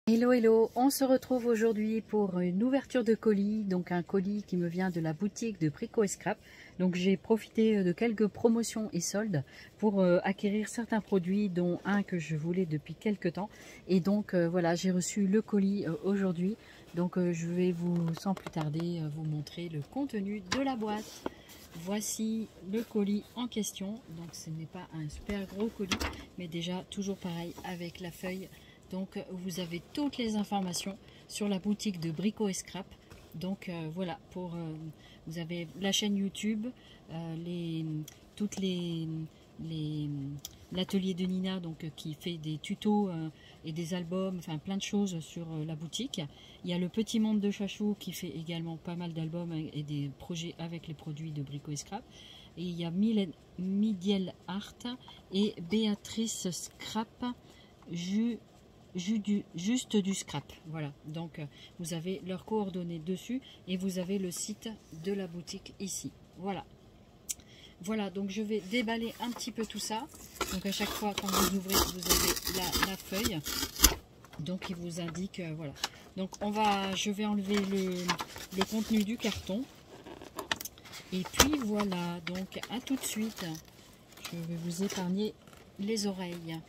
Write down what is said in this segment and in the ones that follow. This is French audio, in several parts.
Hello hello, on se retrouve aujourd'hui pour une ouverture de colis, donc un colis qui me vient de la boutique de Brico & Scrap. Donc j'ai profité de quelques promotions et soldes pour acquérir certains produits, dont un que je voulais depuis quelques temps. Et donc voilà, j'ai reçu le colis aujourd'hui. Donc je vais sans plus tarder vous montrer le contenu de la boîte. Voici le colis en question. Donc ce n'est pas un super gros colis, mais déjà toujours pareil avec la feuille. Donc vous avez toutes les informations sur la boutique de Brico & Scrap. Donc voilà, vous avez la chaîne YouTube, l'atelier de Nina, donc qui fait des tutos et des albums, enfin plein de choses sur la boutique. Il y a le Petit Monde de Chachou qui fait également pas mal d'albums et des projets avec les produits de Brico & Scrap. Et il y a Midiel Art et Béatrice Scrap juste du scrap. Voilà, donc vous avez leurs coordonnées dessus et vous avez le site de la boutique ici. Voilà, donc je vais déballer un petit peu tout ça. Donc à chaque fois quand vous ouvrez, vous avez la feuille, donc il vous indique voilà. Donc je vais enlever le contenu du carton et puis voilà, donc à tout de suite. Je vais vous épargner les oreilles.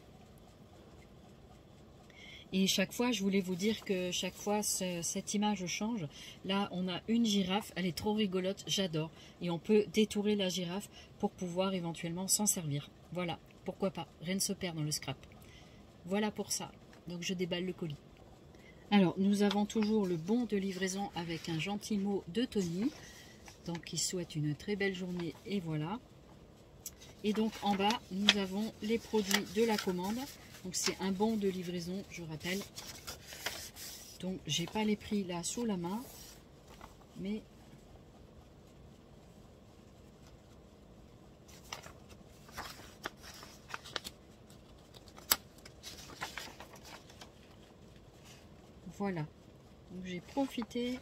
Et chaque fois, je voulais vous dire que chaque fois, cette image change. Là, on a une girafe, elle est trop rigolote, j'adore. Et on peut détourer la girafe pour pouvoir éventuellement s'en servir. Voilà, pourquoi pas, rien ne se perd dans le scrap. Voilà pour ça. Donc je déballe le colis. Alors, nous avons toujours le bon de livraison avec un gentil mot de Tony. Donc, il souhaite une très belle journée et voilà. Et donc, en bas, nous avons les produits de la commande. Donc c'est un bon de livraison, je rappelle. Donc j'ai pas les prix là sous la main, mais voilà. Donc j'ai profité.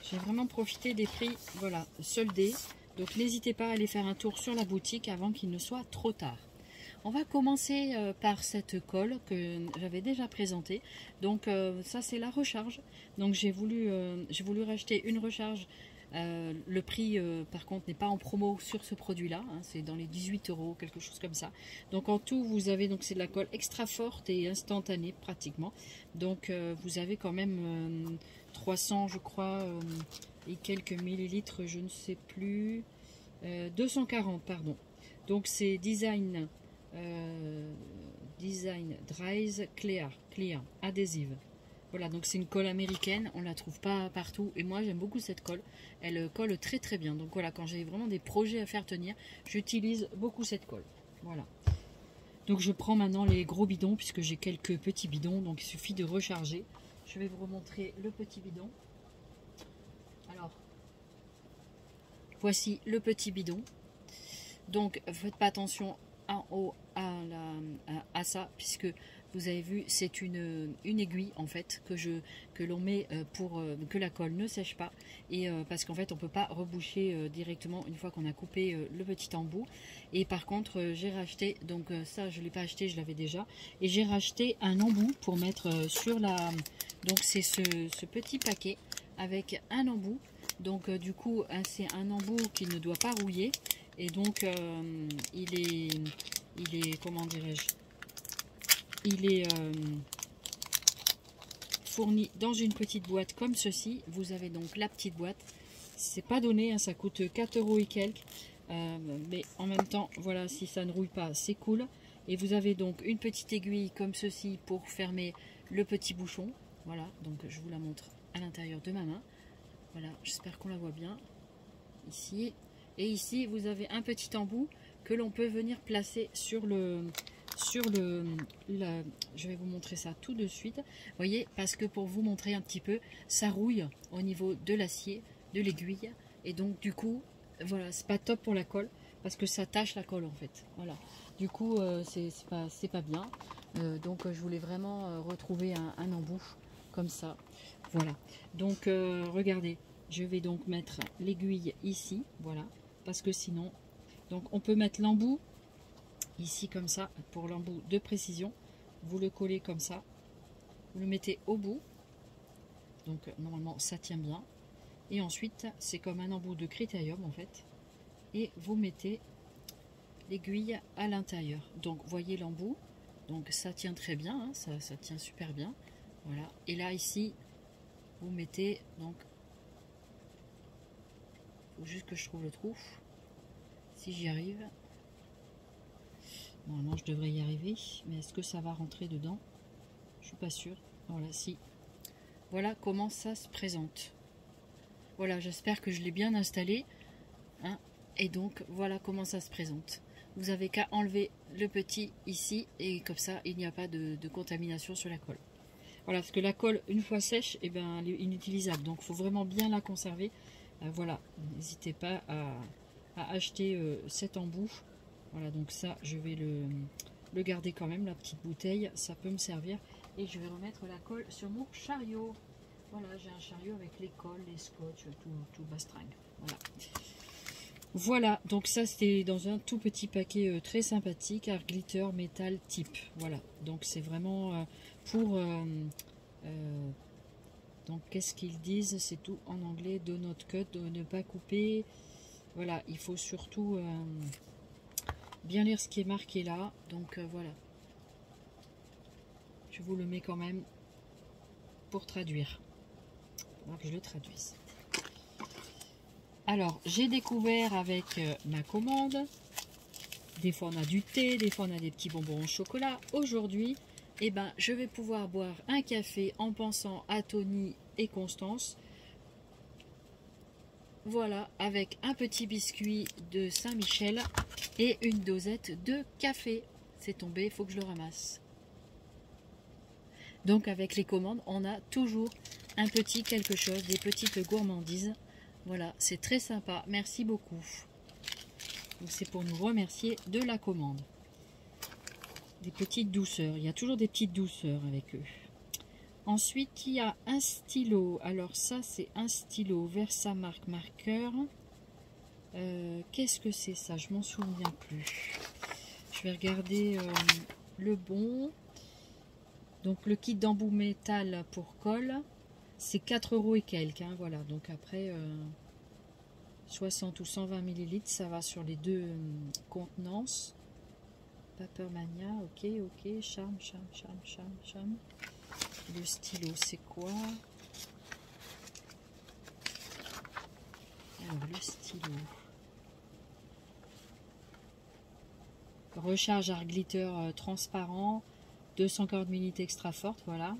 J'ai vraiment profité des prix, voilà, soldés. Donc n'hésitez pas à aller faire un tour sur la boutique avant qu'il ne soit trop tard. On va commencer par cette colle que j'avais déjà présentée. Donc ça c'est la recharge. Donc j'ai voulu racheter une recharge. Le prix par contre n'est pas en promo sur ce produit là, hein, c'est dans les 18 €, quelque chose comme ça. Donc en tout vous avez, donc c'est de la colle extra forte et instantanée pratiquement. Donc vous avez quand même 300 je crois et quelques millilitres, je ne sais plus, 240 pardon. Donc c'est design dries clear adhésive. Voilà, donc c'est une colle américaine, on la trouve pas partout et moi j'aime beaucoup cette colle, elle colle très très bien. Donc voilà, quand j'ai vraiment des projets à faire tenir, j'utilise beaucoup cette colle. Voilà. Donc je prends maintenant les gros bidons puisque j'ai quelques petits bidons, donc il suffit de recharger. Je vais vous remontrer le petit bidon. Alors, voici le petit bidon. Donc faites pas attention en haut à ça, puisque vous avez vu c'est une aiguille en fait que l'on met pour que la colle ne sèche pas, et parce qu'en fait on peut pas reboucher directement une fois qu'on a coupé le petit embout. Et par contre j'ai racheté, donc ça je l'ai pas acheté, je l'avais déjà, et j'ai racheté un embout pour mettre sur la, donc c'est ce petit paquet avec un embout. Donc du coup c'est un embout qui ne doit pas rouiller, et donc il est comment dirais-je, il est fourni dans une petite boîte comme ceci. Vous avez donc la petite boîte, c'est pas donné, hein, ça coûte 4 € et quelques, mais en même temps voilà, si ça ne rouille pas c'est cool. Et vous avez donc une petite aiguille comme ceci pour fermer le petit bouchon. Voilà, donc je vous la montre à l'intérieur de ma main. Voilà, j'espère qu'on la voit bien ici. Et ici vous avez un petit embout que l'on peut venir placer sur je vais vous montrer ça tout de suite. Vous voyez, parce que pour vous montrer un petit peu, ça rouille au niveau de l'acier, de l'aiguille, et donc du coup voilà, c'est pas top pour la colle parce que ça tâche la colle en fait. Voilà, du coup c'est pas bien. Donc je voulais vraiment retrouver un embout comme ça. Voilà, donc regardez, je vais donc mettre l'aiguille ici, voilà, parce que sinon, donc on peut mettre l'embout ici comme ça, pour l'embout de précision. Vous le collez comme ça, vous le mettez au bout, donc normalement ça tient bien. Et ensuite, c'est comme un embout de critérium en fait. Et vous mettez l'aiguille à l'intérieur. Donc voyez l'embout, donc ça tient très bien, hein, ça tient super bien. Voilà. Et là ici, vous mettez donc, faut juste que je trouve le trou. Si j'y arrive, normalement je devrais y arriver, mais est-ce que ça va rentrer dedans? Je suis pas sûre. Voilà, si. Voilà comment ça se présente. Voilà, j'espère que je l'ai bien installé, hein, et donc voilà comment ça se présente. Vous avez qu'à enlever le petit ici, et comme ça il n'y a pas de contamination sur la colle. Voilà, parce que la colle, une fois sèche, eh ben, elle est inutilisable, donc il faut vraiment bien la conserver. Voilà, n'hésitez pas à acheter cet embout. Voilà, donc ça je vais le garder quand même, la petite bouteille, ça peut me servir. Et je vais remettre la colle sur mon chariot. Voilà, j'ai un chariot avec les colles, les scotch, tout bastringue. Voilà. Voilà, donc ça c'était dans un tout petit paquet très sympathique, Art Glitter Metal Type. Voilà, donc c'est vraiment pour... donc qu'est-ce qu'ils disent? C'est tout en anglais, do not cut, de ne pas couper. Voilà, il faut surtout bien lire ce qui est marqué là. Donc voilà. Je vous le mets quand même pour traduire. Alors que je le traduise. Alors, j'ai découvert avec ma commande. Des fois on a du thé, des fois on a des petits bonbons au chocolat. Aujourd'hui, eh ben, je vais pouvoir boire un café en pensant à Tony et Constance. Voilà, avec un petit biscuit de Saint-Michel et une dosette de café. C'est tombé, il faut que je le ramasse. Donc avec les commandes, on a toujours un petit quelque chose, des petites gourmandises. Voilà, c'est très sympa, merci beaucoup. Donc c'est pour nous remercier de la commande. Des petites douceurs, il y a toujours des petites douceurs avec eux. Ensuite, il y a un stylo. Alors ça, c'est un stylo Versamark marqueur. Qu'est-ce que c'est ça? Je m'en souviens plus. Je vais regarder le bon. Donc le kit d'embout métal pour colle, c'est 4 € et quelques. Hein, voilà, donc après 60 ou 120 ml, ça va sur les deux contenances. Papermania, ok, charme. Le stylo, c'est quoi? Alors le stylo. Recharge Art Glitter transparent. 240 ml extra forte, voilà.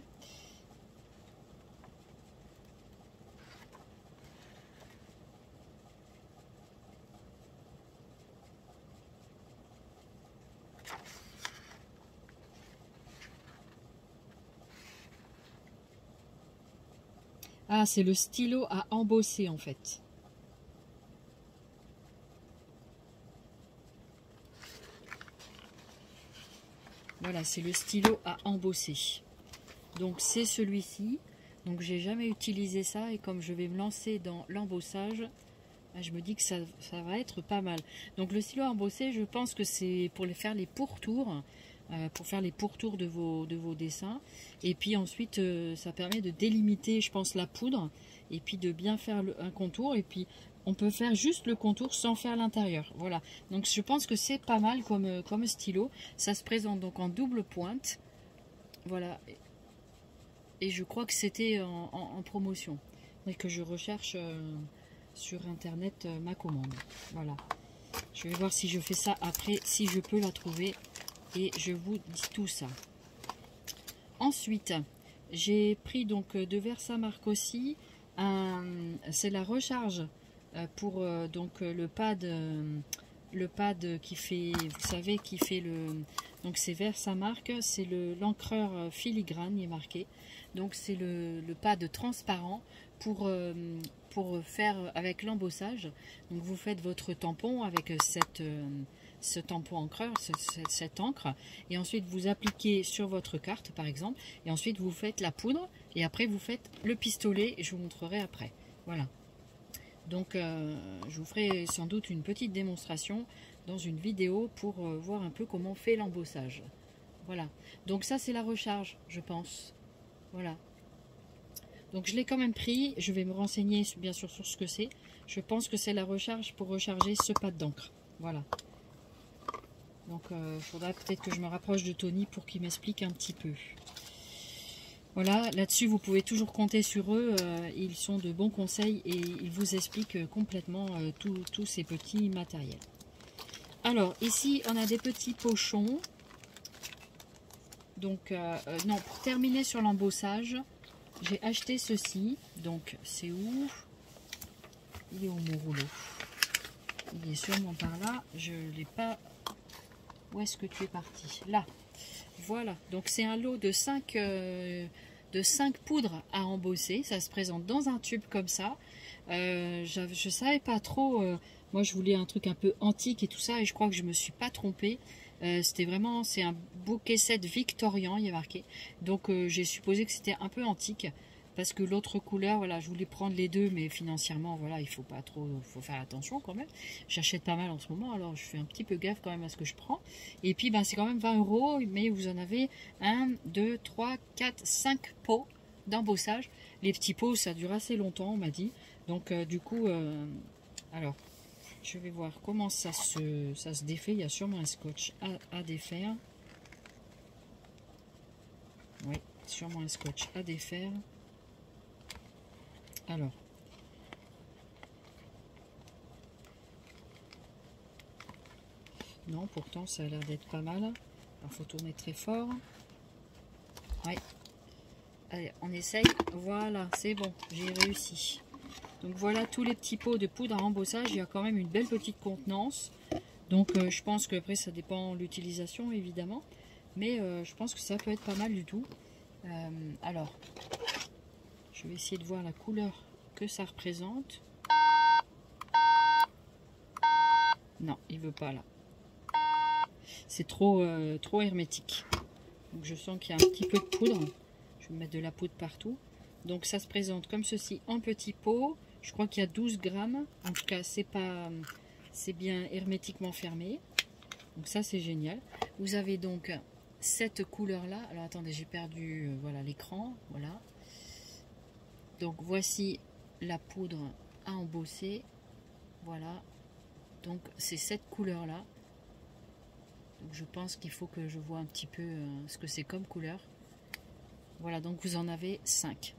Ah, c'est le stylo à embosser en fait. Voilà, c'est le stylo à embosser. Donc c'est celui-ci. Donc j'ai jamais utilisé ça et comme je vais me lancer dans l'embossage, je me dis que ça va être pas mal. Donc le stylo à embosser, je pense que c'est pour faire les pourtours, de vos dessins. Et puis ensuite, ça permet de délimiter, je pense, la poudre et puis de bien faire un contour. Et puis on peut faire juste le contour sans faire l'intérieur. Voilà. Donc je pense que c'est pas mal comme stylo. Ça se présente donc en double pointe. Voilà. Et je crois que c'était en promotion. Et que je recherche sur internet ma commande. Voilà. Je vais voir si je fais ça après, si je peux la trouver. Et je vous dis tout ça. Ensuite, j'ai pris donc de Versamark aussi. C'est la recharge pour donc le pad qui fait, vous savez, qui fait le... Donc c'est Versamark, c'est l'encreur filigrane, il est marqué. Donc c'est le pad transparent pour faire avec l'embossage. Donc vous faites votre tampon avec ce tampon encreur, cette encre, et ensuite vous appliquez sur votre carte par exemple, et ensuite vous faites la poudre, et après vous faites le pistolet, et je vous montrerai après. Voilà. Donc je vous ferai sans doute une petite démonstration dans une vidéo pour voir un peu comment on fait l'embossage. Voilà. Donc ça, c'est la recharge, je pense. Voilà. Donc je l'ai quand même pris. Je vais me renseigner bien sûr sur ce que c'est. Je pense que c'est la recharge pour recharger ce pad d'encre. Voilà. Donc il faudra peut-être que je me rapproche de Tony pour qu'il m'explique un petit peu. Voilà, là-dessus vous pouvez toujours compter sur eux. Ils sont de bons conseils et ils vous expliquent complètement tous ces petits matériels. Alors ici on a des petits pochons. Donc non, pour terminer sur l'embossage, j'ai acheté ceci. Donc c'est où? Il est où mon rouleau? Il est sûrement par là. Je ne l'ai pas. Où est-ce que tu es parti? Là. Voilà. Donc c'est un lot de 5 poudres à embosser. Ça se présente dans un tube comme ça. Je savais pas trop. Moi je voulais un truc un peu antique et tout ça. Et je crois que je me suis pas trompée. C'était vraiment, c'est un bouquet set victorien, il y a marqué. Donc j'ai supposé que c'était un peu antique. Parce que l'autre couleur, voilà, je voulais prendre les deux, mais financièrement, voilà, il faut pas trop, faut faire attention quand même. J'achète pas mal en ce moment, alors je fais un petit peu gaffe quand même à ce que je prends. Et puis, ben, c'est quand même 20 €, mais vous en avez 1, 2, 3, 4, 5 pots d'embossage. Les petits pots, ça dure assez longtemps, on m'a dit. Donc, du coup, alors, je vais voir comment ça se défait. Il y a sûrement un scotch à défaire. Oui, sûrement un scotch à défaire. Alors, non, pourtant ça a l'air d'être pas mal. Alors, faut tourner très fort. Ouais. Allez, on essaye. Voilà, c'est bon, j'ai réussi. Donc voilà tous les petits pots de poudre à embossage. Il y a quand même une belle petite contenance. Donc je pense que après ça dépend de l'utilisation évidemment. Mais je pense que ça peut être pas mal du tout. Alors, je vais essayer de voir la couleur que ça représente. Non, il veut pas là. C'est trop hermétique. Donc je sens qu'il y a un petit peu de poudre. Je vais mettre de la poudre partout. Donc ça se présente comme ceci en petit pot. Je crois qu'il y a 12 grammes. En tout cas, c'est bien hermétiquement fermé. Donc ça, c'est génial. Vous avez donc cette couleur-là. Alors attendez, j'ai perdu voilà l'écran. Voilà. Donc voici la poudre à embosser. Voilà. Donc c'est cette couleur-là. Donc je pense qu'il faut que je vois un petit peu ce que c'est comme couleur. Voilà, donc vous en avez 5.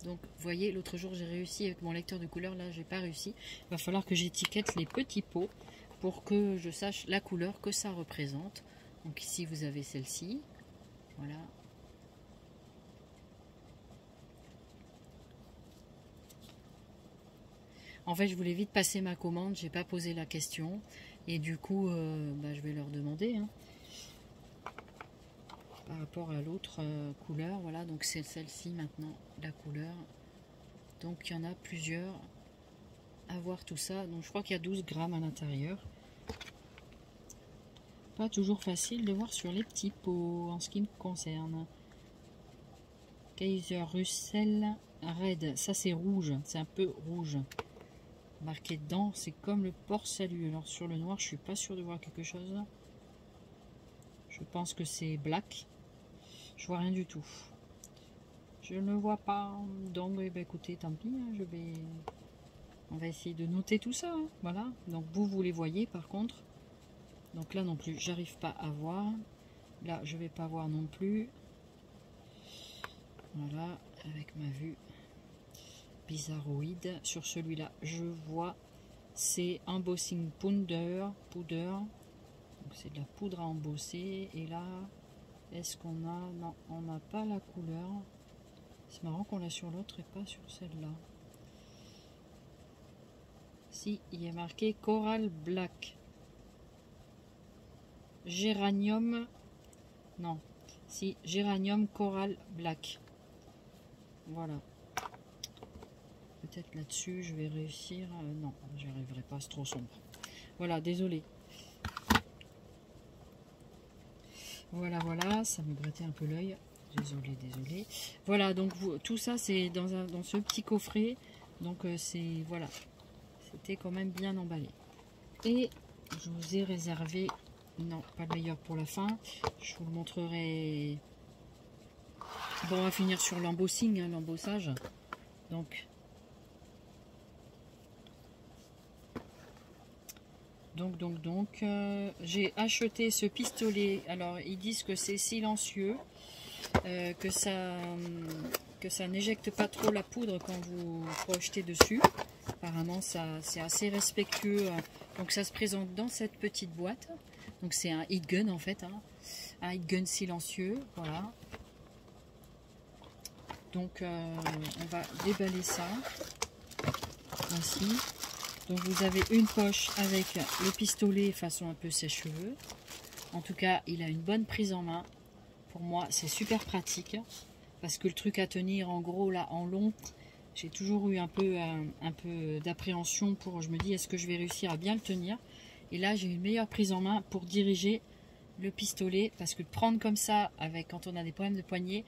Donc vous voyez, l'autre jour j'ai réussi avec mon lecteur de couleur, là j'ai pas réussi. Il va falloir que j'étiquette les petits pots pour que je sache la couleur que ça représente. Donc ici vous avez celle-ci. Voilà. En fait, je voulais vite passer ma commande, j'ai pas posé la question. Et du coup, je vais leur demander. Hein. Par rapport à l'autre couleur, voilà, donc c'est celle-ci maintenant, la couleur. Donc il y en a plusieurs à voir tout ça. Donc je crois qu'il y a 12 grammes à l'intérieur. Pas toujours facile de voir sur les petits pots en ce qui me concerne. Kaiser Russell Red, ça c'est rouge, c'est un peu rouge. Marqué dedans, c'est comme le port salut. Alors sur le noir, je suis pas sûre de voir quelque chose. Je pense que c'est black. Je vois rien du tout. Je ne vois pas. Donc, écoutez, tant pis. Hein, on va essayer de noter tout ça. Hein, voilà. Donc, vous les voyez par contre. Donc là non plus, j'arrive pas à voir. Là, je vais pas voir non plus. Voilà, avec ma vue bizarroïde. Sur celui-là, je vois. C'est embossing powder. C'est de la poudre à embosser. Et là, est-ce qu'on a... Non, on n'a pas la couleur. C'est marrant qu'on l'a sur l'autre et pas sur celle-là. Si, il y a marqué Coral Black. Géranium. Non. Si, Géranium Coral Black. Voilà. Peut-être là-dessus, je vais réussir. Non, j'y arriverai pas, c'est trop sombre. Voilà, désolé. Voilà, ça me grattait un peu l'œil. Désolé. Voilà, donc tout ça, c'est dans ce petit coffret. Donc, c'est voilà. C'était quand même bien emballé. Et je vous ai réservé, non, pas le meilleur pour la fin. Je vous le montrerai. Bon, on va finir sur l'embossing, hein, l'embossage. Donc, j'ai acheté ce pistolet. Alors, ils disent que c'est silencieux, que ça n'éjecte pas trop la poudre quand vous projetez dessus. Apparemment, c'est assez respectueux. Donc, ça se présente dans cette petite boîte. Donc, c'est un heat gun en fait, hein. Un heat gun silencieux. Voilà. Donc, on va déballer ça. Ainsi. Donc vous avez une poche avec le pistolet façon un peu sèche-cheveux. En tout cas, il a une bonne prise en main. Pour moi, c'est super pratique. Parce que le truc à tenir en gros, là, en long, j'ai toujours eu un peu d'appréhension pour... Je me dis, est-ce que je vais réussir à bien le tenir? Et là, j'ai une meilleure prise en main pour diriger le pistolet. Parce que prendre comme ça, quand on a des problèmes de poignet...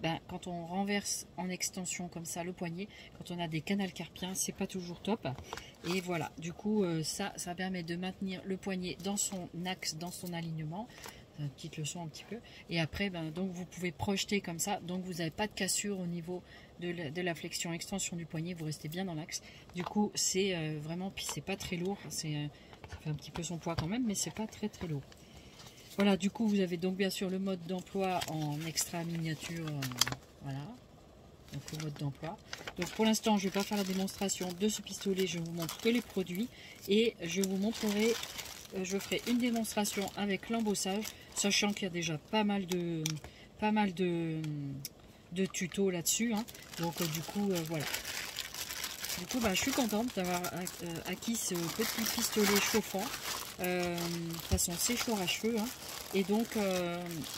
Ben, quand on renverse en extension comme ça le poignet, quand on a des canals carpiens, c'est pas toujours top. Et voilà, du coup, ça permet de maintenir le poignet dans son axe, dans son alignement. Une petite leçon un petit peu. Et après, ben, donc vous pouvez projeter comme ça. Donc vous n'avez pas de cassure au niveau de la flexion extension du poignet. Vous restez bien dans l'axe. Du coup, c'est vraiment, puis c'est pas très lourd. Ça fait un petit peu son poids quand même, mais c'est pas très très lourd. Voilà, du coup, vous avez donc bien sûr le mode d'emploi en extra miniature. Voilà, donc le mode d'emploi. Donc pour l'instant, je ne vais pas faire la démonstration de ce pistolet. Je vous montre que les produits. Et je vous montrerai, je ferai une démonstration avec l'embossage. Sachant qu'il y a déjà pas mal de tutos là-dessus. Hein. Donc du coup, voilà. Du coup, bah, je suis contente d'avoir acquis ce petit pistolet chauffant. Façon séchoir à cheveux, hein. Et donc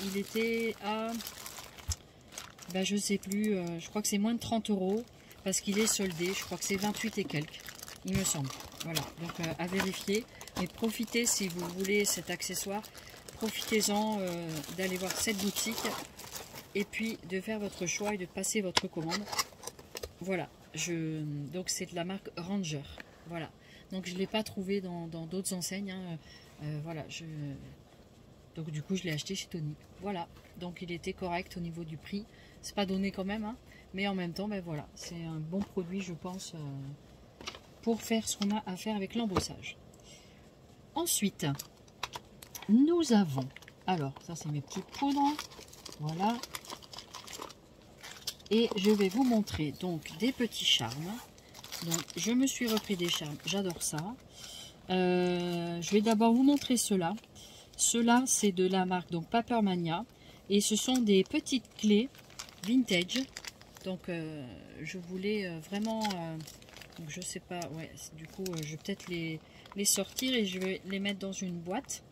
il était à je sais plus, je crois que c'est moins de 30 € parce qu'il est soldé, je crois que c'est 28 et quelques, il me semble. Voilà, donc à vérifier. Mais profitez, si vous voulez cet accessoire, profitez-en d'aller voir cette boutique et puis de faire votre choix et de passer votre commande. Voilà, donc c'est de la marque Ranger. Voilà. Donc je ne l'ai pas trouvé dans d'autres enseignes. Hein. Voilà, donc du coup je l'ai acheté chez Tony. Voilà, donc il était correct au niveau du prix. C'est pas donné quand même, hein. Mais en même temps, ben voilà, c'est un bon produit, je pense, pour faire ce qu'on a à faire avec l'embossage. Ensuite, nous avons, alors ça c'est mes petites poudres, voilà. Et je vais vous montrer donc des petits charmes. Donc, je me suis repris des charmes, j'adore ça. Je vais d'abord vous montrer ceux-là. Ceux-là, c'est de la marque donc Papermania. Et ce sont des petites clés vintage. Donc, je voulais vraiment... donc, je sais pas, ouais, du coup, je vais peut-être les sortir et je vais les mettre dans une boîte.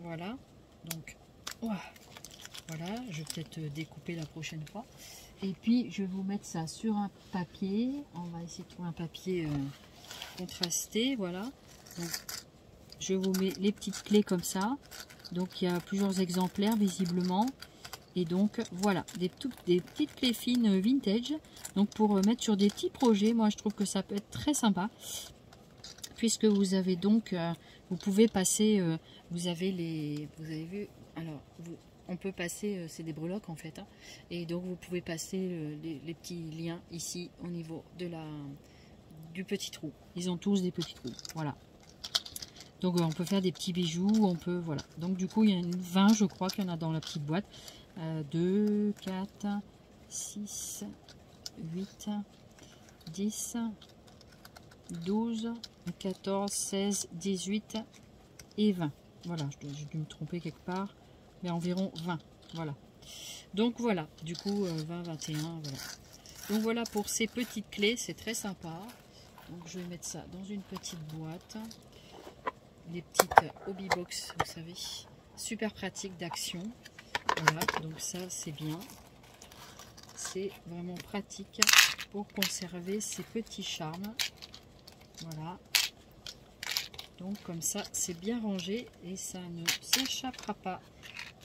Voilà. Donc, voilà, je vais peut-être découper la prochaine fois. Et puis, je vais vous mettre ça sur un papier. On va essayer de trouver un papier contrasté. Voilà. Donc, je vous mets les petites clés comme ça. Donc, il y a plusieurs exemplaires, visiblement. Et donc, voilà. Des petites clés fines vintage. Donc, pour mettre sur des petits projets. Moi, je trouve que ça peut être très sympa. Puisque vous avez donc... vous pouvez passer... vous avez vu... Alors, on peut passer, c'est des breloques en fait, hein, et donc vous pouvez passer les petits liens ici au niveau du petit trou. Ils ont tous des petits trous, voilà. Donc on peut faire des petits bijoux, on peut, voilà. Donc du coup il y a 20, je crois qu'il y en a dans la petite boîte. 2, 4, 6, 8, 10, 12, 14, 16, 18 et 20. Voilà, j'ai dû me tromper quelque part. Mais environ 20, voilà. Donc voilà, du coup 20, 21, voilà. Donc voilà pour ces petites clés, c'est très sympa. Donc je vais mettre ça dans une petite boîte. Les petites hobby box, vous savez, super pratique d'action. Voilà, donc ça c'est bien. C'est vraiment pratique pour conserver ces petits charmes. Voilà. Donc comme ça, c'est bien rangé et ça ne s'échappera pas.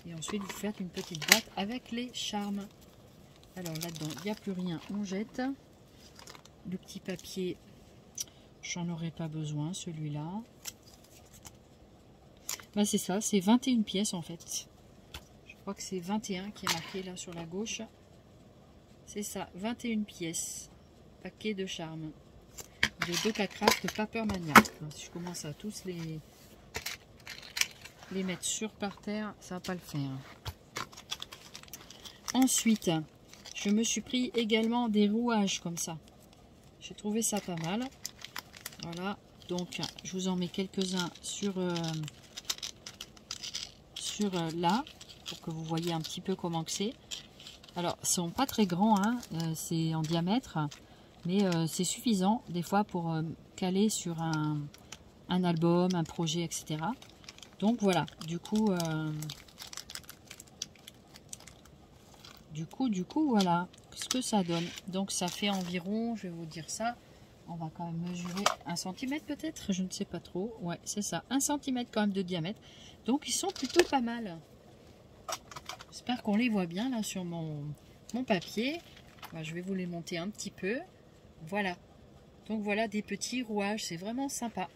Et ensuite, vous faites une petite boîte avec les charmes. Alors là-dedans, il n'y a plus rien, on jette. Le petit papier, j'en aurais pas besoin, celui-là. Bah c'est ça, c'est 21 pièces en fait. Je crois que c'est 21 qui est marqué là sur la gauche. C'est ça, 21 pièces. Paquet de charme. De Dokacraft Papermania. Si je commence à tous les mettre sur par terre, ça va pas le faire. Ensuite, je me suis pris également des rouages comme ça. J'ai trouvé ça pas mal. Voilà, donc je vous en mets quelques-uns sur là, pour que vous voyez un petit peu comment que c'est. Alors, ils sont pas très grands, hein, c'est en diamètre, mais c'est suffisant des fois pour caler sur un album, un projet, etc. Donc voilà, du coup, voilà ce que ça donne. Donc ça fait environ, je vais vous dire ça, on va quand même mesurer 1 cm peut-être, je ne sais pas trop. Ouais, c'est ça, 1 cm quand même de diamètre. Donc ils sont plutôt pas mal. J'espère qu'on les voit bien là sur mon papier. Je vais vous les monter un petit peu. Voilà. Donc voilà des petits rouages, c'est vraiment sympa.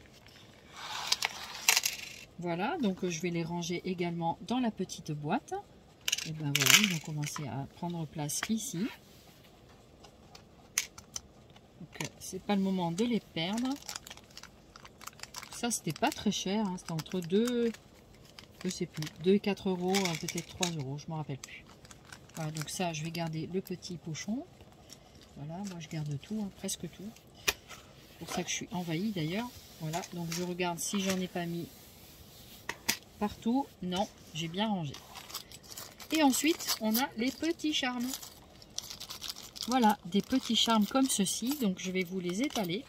Voilà, donc je vais les ranger également dans la petite boîte. Et ben voilà, ils vont commencer à prendre place ici. Donc c'est pas le moment de les perdre. Ça c'était pas très cher, hein, c'était entre 2, je sais plus, 2 et 4 euros, peut-être 3 euros, je me rappelle plus. Voilà, donc ça je vais garder le petit pochon. Voilà, moi je garde tout, hein, presque tout. C'est pour ça que je suis envahie d'ailleurs. Voilà, donc je regarde si j'en ai pas mis partout. Non, j'ai bien rangé. Et ensuite, on a les petits charmes. Voilà, des petits charmes comme ceci. Donc je vais vous les étaler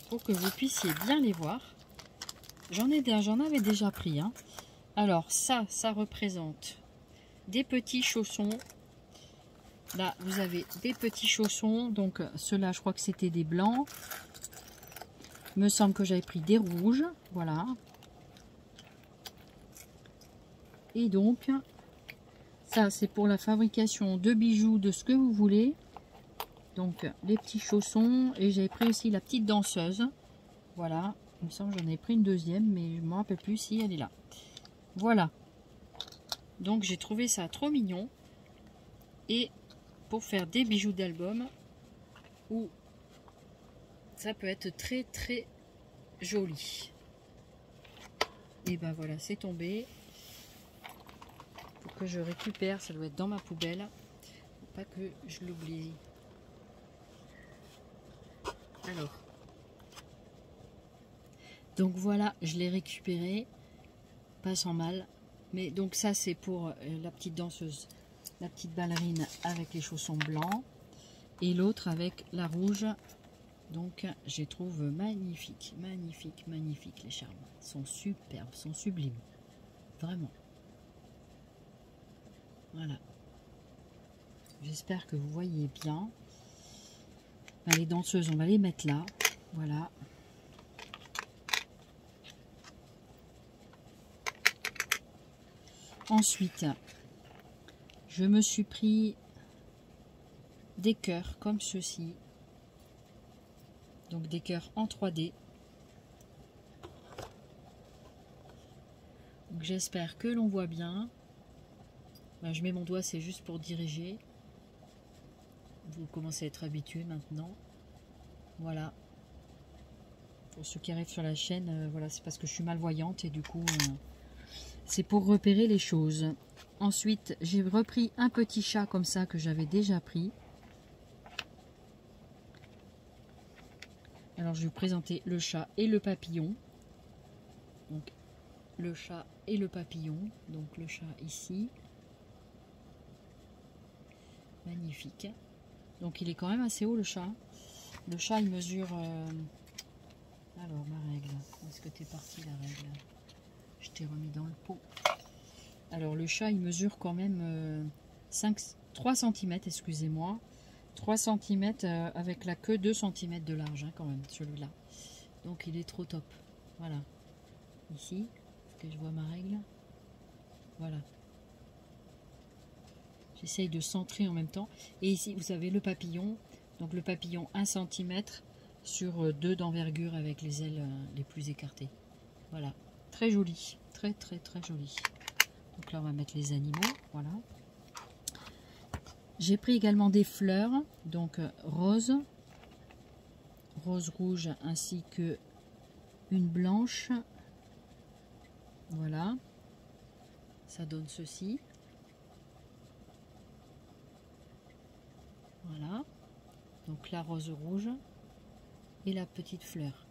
pour que vous puissiez bien les voir. J'en avais déjà pris, hein. Alors ça représente des petits chaussons. Là, vous avez des petits chaussons. Donc ceux-là, je crois que c'était des blancs. Il me semble que j'avais pris des rouges. Voilà. Et donc, ça c'est pour la fabrication de bijoux, de ce que vous voulez. Donc les petits chaussons. Et j'avais pris aussi la petite danseuse. Voilà. Il me semble que j'en ai pris une deuxième, mais je ne me rappelle plus si elle est là. Voilà. Donc j'ai trouvé ça trop mignon. Et pour faire des bijoux d'album, où ça peut être très très joli. Et ben voilà, c'est tombé. Faut que je récupère, ça doit être dans ma poubelle. Faut pas que je l'oublie. Alors. Donc voilà, je l'ai récupéré. Pas sans mal. Mais donc ça c'est pour la petite danseuse. La petite ballerine avec les chaussons blancs. Et l'autre avec la rouge. Donc je les trouve magnifiques. Magnifiques, magnifiques les charmes. Ils sont superbes, sont sublimes. Vraiment. Voilà. J'espère que vous voyez bien. Ben, les danseuses, on va les mettre là. Voilà. Ensuite, je me suis pris des cœurs comme ceci. Donc des cœurs en 3D. Donc j'espère que l'on voit bien. Ben, je mets mon doigt, c'est juste pour diriger. Vous commencez à être habitué maintenant. Voilà. Pour ceux qui arrivent sur la chaîne, voilà, c'est parce que je suis malvoyante et du coup, c'est pour repérer les choses. Ensuite, j'ai repris un petit chat comme ça que j'avais déjà pris. Alors, je vais vous présenter le chat et le papillon. Donc, le chat et le papillon. Donc, le chat ici. Magnifique. Donc, il est quand même assez haut, le chat. Le chat, il mesure... Alors, ma règle. Où est-ce que t'es parti, la règle? Je t'ai remis dans le pot. Alors, le chat, il mesure quand même 3 cm, excusez-moi. 3 cm avec la queue 2 cm de large, hein, quand même, celui-là. Donc, il est trop top. Voilà. Ici, est-ce que je vois ma règle? Voilà. J'essaye de centrer en même temps. Et ici, vous avez le papillon. Donc, le papillon 1 cm sur 2 d'envergure avec les ailes les plus écartées. Voilà, très joli, très très très joli. Donc là on va mettre les animaux, voilà. J'ai pris également des fleurs, donc rose, rose rouge ainsi que une blanche. Voilà, ça donne ceci. Voilà, donc la rose rouge et la petite fleur.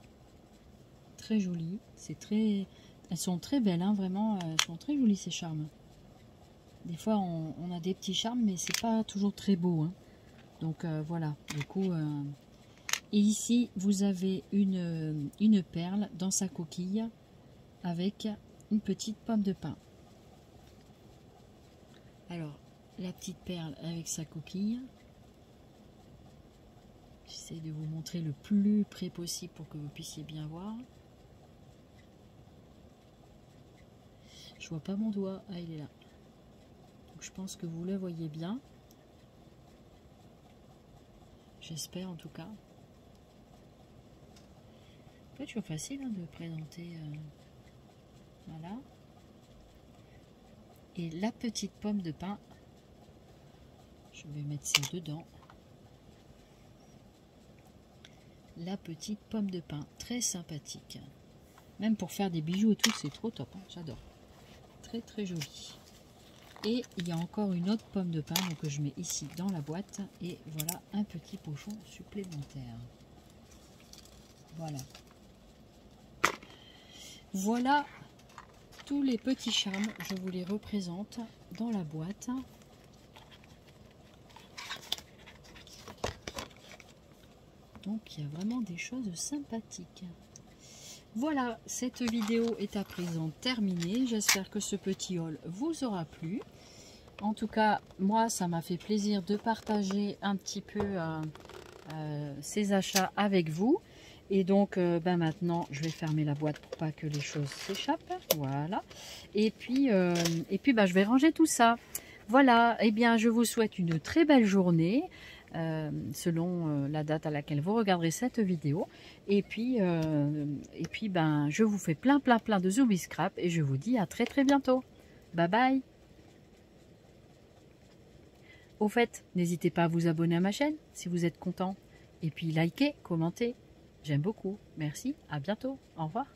Très jolie, c'est très, elles sont très belles, hein, vraiment, elles sont très jolies ces charmes. Des fois on a des petits charmes, mais c'est pas toujours très beau, hein. Donc voilà, du coup. Et ici vous avez une perle dans sa coquille avec une petite pomme de pin. Alors la petite perle avec sa coquille. J'essaie de vous montrer le plus près possible pour que vous puissiez bien voir. Je vois pas mon doigt. Ah, il est là. Donc, je pense que vous le voyez bien. J'espère en tout cas. Pas toujours facile, hein, de présenter. Voilà. Et la petite pomme de pin. Je vais mettre ça dedans. La petite pomme de pin, très sympathique. Même pour faire des bijoux et tout, c'est trop top, hein, j'adore. Très très joli. Et il y a encore une autre pomme de pin, donc je mets ici dans la boîte. Et voilà un petit pochon supplémentaire. Voilà. Voilà tous les petits charmes, je vous les représente dans la boîte. Donc il y a vraiment des choses sympathiques. Voilà, cette vidéo est à présent terminée. J'espère que ce petit haul vous aura plu. En tout cas, moi, ça m'a fait plaisir de partager un petit peu ces achats avec vous. Et donc, maintenant, je vais fermer la boîte pour pas que les choses s'échappent. Voilà. Et puis je vais ranger tout ça. Voilà. Eh bien, je vous souhaite une très belle journée. Selon la date à laquelle vous regarderez cette vidéo. Et puis, je vous fais plein de Zooby Scrap et je vous dis à très bientôt. Bye bye. Au fait, n'hésitez pas à vous abonner à ma chaîne si vous êtes content. Et puis likez, commentez. J'aime beaucoup. Merci, à bientôt. Au revoir.